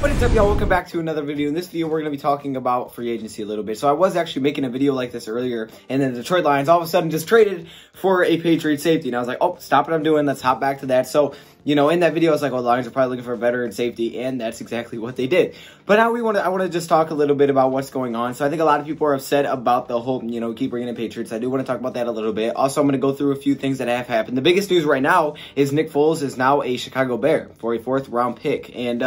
What is up, y'all? Welcome back to another video. In this video, we're going to be talking about free agency a little bit. So I was actually making a video like this earlier, and then the Detroit Lions all of a sudden just traded for a Patriots safety. And I was like, oh, stop what I'm doing. Let's hop back to that. So, you know, in that video, I was like, oh, the Lions are probably looking for a veteran safety, and that's exactly what they did. But now I want to just talk a little bit about what's going on. So I think a lot of people are upset about the whole, you know, keep bringing in Patriots. I do want to talk about that a little bit. Also, I'm going to go through a few things that have happened. The biggest news right now is Nick Foles is now a Chicago Bear for a 4th round pick. And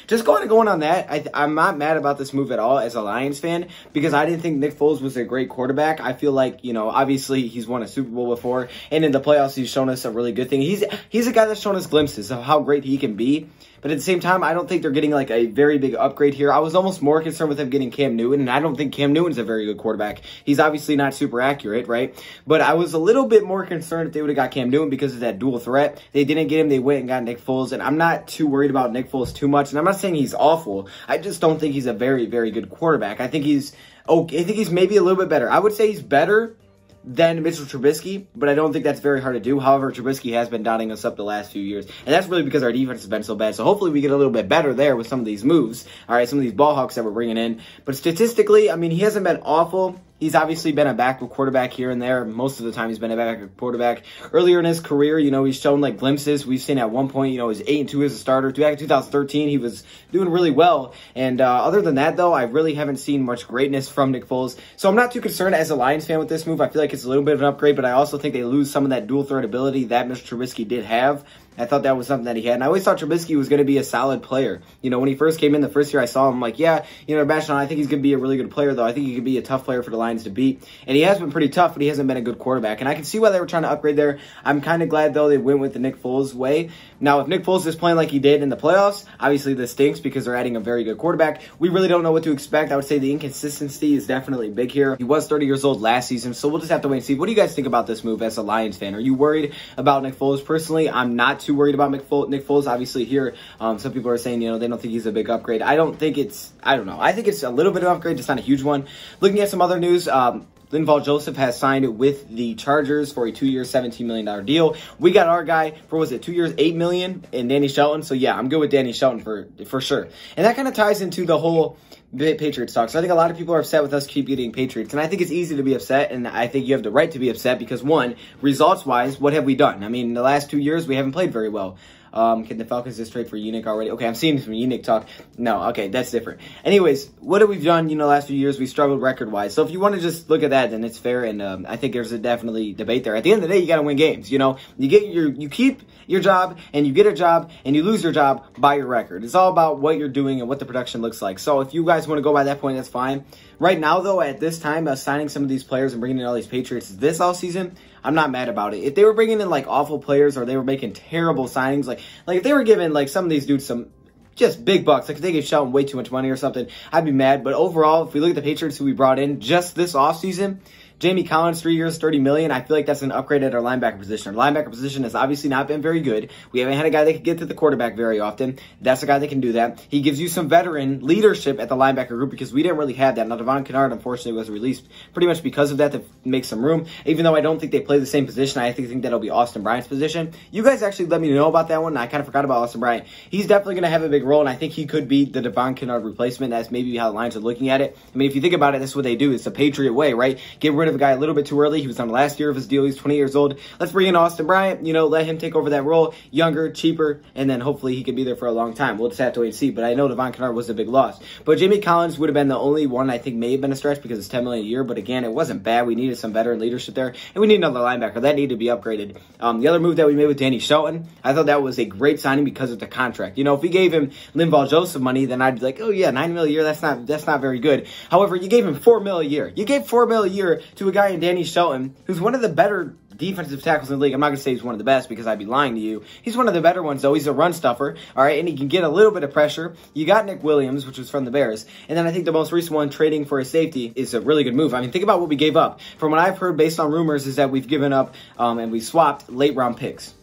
just going on that, I'm not mad about this move at all as a Lions fan, because I didn't think Nick Foles was a great quarterback. I feel like, you know, obviously he's won a Super Bowl before, and in the playoffs he's shown us a really good thing. He's a guy that's shown us glimpses of how great he can be. But at the same time, I don't think they're getting like a very big upgrade here. I was almost more concerned with them getting Cam Newton, and I don't think Cam Newton's a very good quarterback. He's obviously not super accurate, right? But I was a little bit more concerned if they would have got Cam Newton because of that dual threat. They didn't get him. They went and got Nick Foles, and I'm not too worried about Nick Foles too much. And I'm not saying he's awful. I just don't think he's a very, very good quarterback. I think he's okay. I think he's maybe a little bit better. I would say he's better than Mitchell Trubisky, but I don't think that's very hard to do. However, Trubisky has been dotting us up the last few years, and that's really because our defense has been so bad. So hopefully we get a little bit better there with some of these moves, all right, some of these ball hawks that we're bringing in. But statistically, I mean, he hasn't been awful. He's obviously been a backup quarterback here and there. Most of the time, he's been a backup quarterback. Earlier in his career, you know, he's shown like glimpses. We've seen at one point, you know, he was 8-2 as a starter. Back in 2013, he was doing really well. And other than that, though, I really haven't seen much greatness from Nick Foles. So I'm not too concerned as a Lions fan with this move. I feel like it's a little bit of an upgrade, but I also think they lose some of that dual threat ability that Mr. Trubisky did have. I thought that was something that he had. And I always thought Trubisky was going to be a solid player. You know, when he first came in the first year I saw him, I'm like, yeah, you know, Bashon, I think he's going to be a really good player, though. I think he could be a tough player for the Lions to beat. And he has been pretty tough, but he hasn't been a good quarterback. And I can see why they were trying to upgrade there. I'm kind of glad, though, they went with the Nick Foles way. Now, if Nick Foles is playing like he did in the playoffs, obviously this stinks because they're adding a very good quarterback. We really don't know what to expect. I would say the inconsistency is definitely big here. He was 30 years old last season, so we'll just have to wait and see. What do you guys think about this move as a Lions fan? Are you worried about Nick Foles? Personally, I'm not too worried about Nick Foles, obviously here. Some people are saying, you know, they don't think he's a big upgrade. I don't know. I think it's a little bit of an upgrade, just not a huge one. Looking at some other news, Linval Joseph has signed with the Chargers for a 2-year, $17 million deal. We got our guy for, was it 2 years, $8 million, and Danny Shelton. So yeah, I'm good with Danny Shelton for sure. And that kind of ties into the whole Patriots talk. So I think a lot of people are upset with us keep getting Patriots, and I think it's easy to be upset, and I think you have the right to be upset because, one, results-wise, what have we done? I mean, the last 2 years, we haven't played very well. Can the Falcons just trade for Unique already? Okay, I'm seeing some Unique talk. No, okay, that's different. Anyways, what have we done, you know, the last few years? We struggled record-wise. So if you want to just look at that, then it's fair, and I think there's a definitely debate there. At the end of the day, you got to win games, you know? You keep your job, and you get a job, and you lose your job by your record. It's all about what you're doing and what the production looks like. So if you guys want to go by that point, that's fine. Right now, though, at this time, signing some of these players and bringing in all these Patriots this offseason, I'm not mad about it. If they were bringing in, like, awful players or they were making terrible signings, like if they were giving, like, some of these dudes some just big bucks, like if they gave Shelton way too much money or something, I'd be mad. But overall, if we look at the Patriots who we brought in just this offseason, Jamie Collins, 3 years, $30 million. I feel like that's an upgrade at our linebacker position. Our linebacker position has obviously not been very good. We haven't had a guy that can get to the quarterback very often. That's a guy that can do that. He gives you some veteran leadership at the linebacker group because we didn't really have that. Now, Devon Kennard, unfortunately, was released pretty much because of that to make some room. Even though I don't think they play the same position, I think that'll be Austin Bryant's position. You guys actually let me know about that one. I kind of forgot about Austin Bryant. He's definitely going to have a big role, and I think he could be the Devon Kennard replacement. That's maybe how the Lions are looking at it. I mean, if you think about it, that's what they do. It's the Patriot way, right? Get rid of a guy a little bit too early. He was on the last year of his deal. He's 20 years old. Let's bring in Austin Bryant, you know, let him take over that role, younger, cheaper, and then hopefully he can be there for a long time. We'll just have to wait and see, but I know Devon Kennard was a big loss. But Jamie Collins would have been the only one I think may have been a stretch because it's $10 million a year, but again, it wasn't bad. We needed some veteran leadership there, and we need another linebacker. That needed to be upgraded. The other move that we made with Danny Shelton, I thought that was a great signing because of the contract. You know, if we gave him Linval Joseph money, then I'd be like, oh yeah, $9 million a year, that's not very good. However, you gave him $4 million a year. You gave $4 million a year to a guy in Danny Shelton, who's one of the better defensive tackles in the league. I'm not going to say he's one of the best because I'd be lying to you. He's one of the better ones, though. He's a run stuffer, all right, and he can get a little bit of pressure. You got Nick Williams, which was from the Bears, and then I think the most recent one, trading for a safety, is a really good move. I mean, think about what we gave up. From what I've heard, based on rumors, is that we've given up and we swapped late-round picks.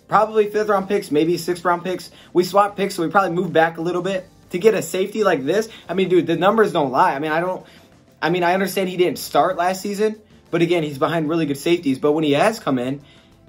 Probably 5th-round picks, maybe 6th-round picks. We swapped picks, so we probably moved back a little bit to get a safety like this. I mean, dude, the numbers don't lie. I mean, I understand he didn't start last season, but again, he's behind really good safeties. But when he has come in,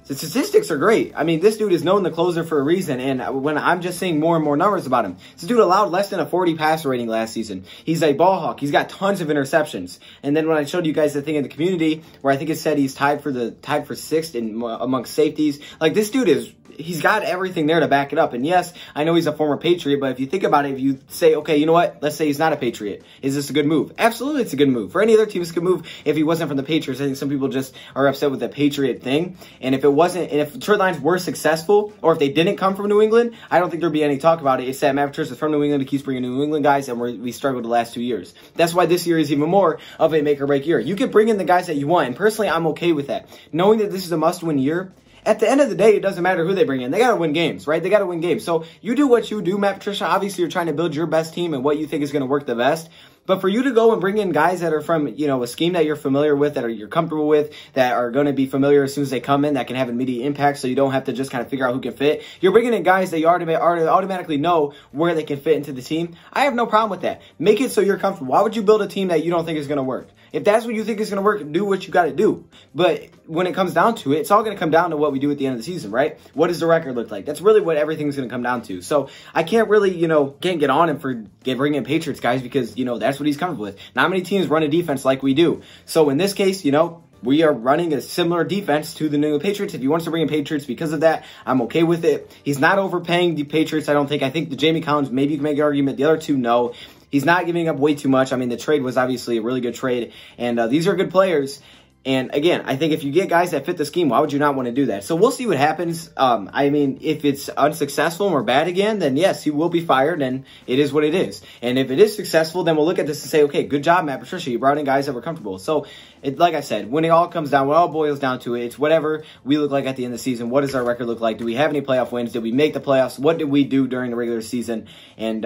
The statistics are great. I mean, this dude is known the closer for a reason, and when I'm just seeing more and more numbers about him, this dude allowed less than a 40 passer rating last season. He's a ball hawk. He's got tons of interceptions. And then when I showed you guys the thing in the community where I think it said he's tied for sixth amongst safeties, like this dude he's got everything there to back it up. And yes, I know he's a former Patriot, but if you think about it, if you say, okay, you know what? Let's say he's not a Patriot. Is this a good move? Absolutely, it's a good move. For any other team, it's a good move if he wasn't from the Patriots. I think some people just are upset with the Patriot thing. And if Detroit Lions were successful, or if they didn't come from New England, I don't think there'd be any talk about it. It's that Matt Patricia is from New England. He keeps bringing New England guys, and we struggled the last 2 years. That's why this year is even more of a make or break year. You can bring in the guys that you want, and personally, I'm okay with that. Knowing that this is a must-win year, at the end of the day, it doesn't matter who they bring in. They got to win games, right? They got to win games. So you do what you do, Matt Patricia. Obviously, you're trying to build your best team and what you think is going to work the best. But for you to go and bring in guys that are from, a scheme that you're familiar with, you're comfortable with, that are going to be familiar as soon as they come in, that can have immediate impact so you don't have to just kind of figure out who can fit. You're bringing in guys that you already automatically know where they can fit into the team. I have no problem with that. Make it so you're comfortable. Why would you build a team that you don't think is going to work? If that's what you think is going to work, do what you got to do. But when it comes down to it, it's all going to come down to what we do at the end of the season, right? What does the record look like? That's really what everything's going to come down to. So I can't really, can't get on him for bringing in Patriots guys because, that's what he's comfortable with. Not many teams run a defense like we do. So in this case, we are running a similar defense to the New England Patriots. If he wants to bring in Patriots because of that, I'm okay with it. He's not overpaying the Patriots, I don't think. I think the Jamie Collins, maybe you can make an argument. The other two, no. He's not giving up way too much. I mean, the trade was obviously a really good trade, and these are good players. And again, I think if you get guys that fit the scheme, why would you not want to do that? So we'll see what happens. I mean, if it's unsuccessful or bad again, then yes, he will be fired, and it is what it is. And if it is successful, then we'll look at this and say, okay, good job, Matt Patricia. You brought in guys that were comfortable. So, like I said, when it all comes down, when it all boils down to it, it's whatever we look like at the end of the season. What does our record look like? Do we have any playoff wins? Did we make the playoffs? What did we do during the regular season? And,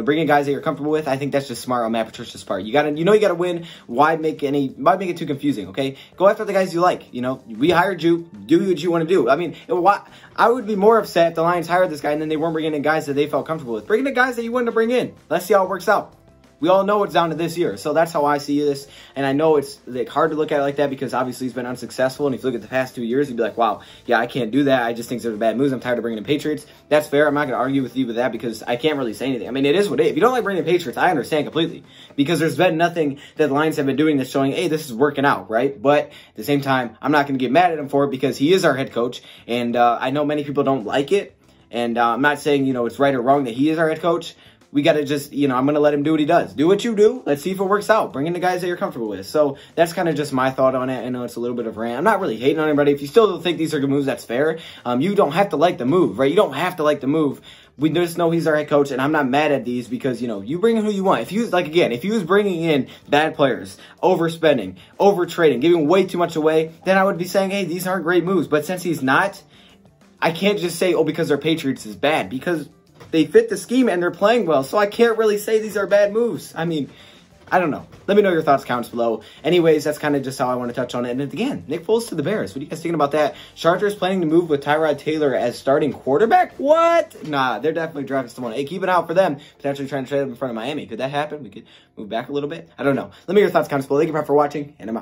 bringing guys that you're comfortable with, I think that's just smart on Matt Patricia's part. You gotta win. Why make it too confusing, okay? Go after the guys you like. We hired you. Do what you want to do. I mean, I would be more upset if the Lions hired this guy and then they weren't bringing in guys that they felt comfortable with. Bring in the guys that you wanted to bring in. Let's see how it works out. We all know it's down to this year. So that's how I see this. And I know it's hard to look at it like that because obviously he's been unsuccessful. And if you look at the past 2 years, you'd be like, wow, yeah, I can't do that. I just think they're bad moves. I'm tired of bringing in Patriots. That's fair. I'm not going to argue with you with that because I can't really say anything. I mean, it is what it is. If you don't like bringing in Patriots, I understand completely because there's been nothing that the Lions have been doing that's showing, hey, this is working out, right? But at the same time, I'm not going to get mad at him for it because he is our head coach. And I know many people don't like it. And I'm not saying, it's right or wrong that he is our head coach. We got to just, I'm going to let him do what he does. Do what you do. Let's see if it works out. Bring in the guys that you're comfortable with. So that's kind of just my thought on it. I know it's a little bit of a rant. I'm not really hating on anybody. If you still don't think these are good moves, that's fair. You don't have to like the move, right? You don't have to like the move. We just know he's our head coach, and I'm not mad at these because, you bring in who you want. If he was bringing in bad players, overspending, overtrading, giving way too much away, then I would be saying, hey, these aren't great moves. But since he's not, I can't just say, oh, because they're Patriots is bad because they fit the scheme and they're playing well. So I can't really say these are bad moves. I mean, I don't know. Let me know your thoughts, comments below. Anyways, that's kind of just how I want to touch on it. And again, Nick Foles to the Bears. What are you guys thinking about that? Chargers planning to move with Tyrod Taylor as starting quarterback? What? Nah, they're definitely drafting someone. Hey, keep an eye out for them. Potentially trying to trade them in front of Miami. Could that happen? We could move back a little bit. I don't know. Let me know your thoughts, comments below. Thank you for watching, and I'm out.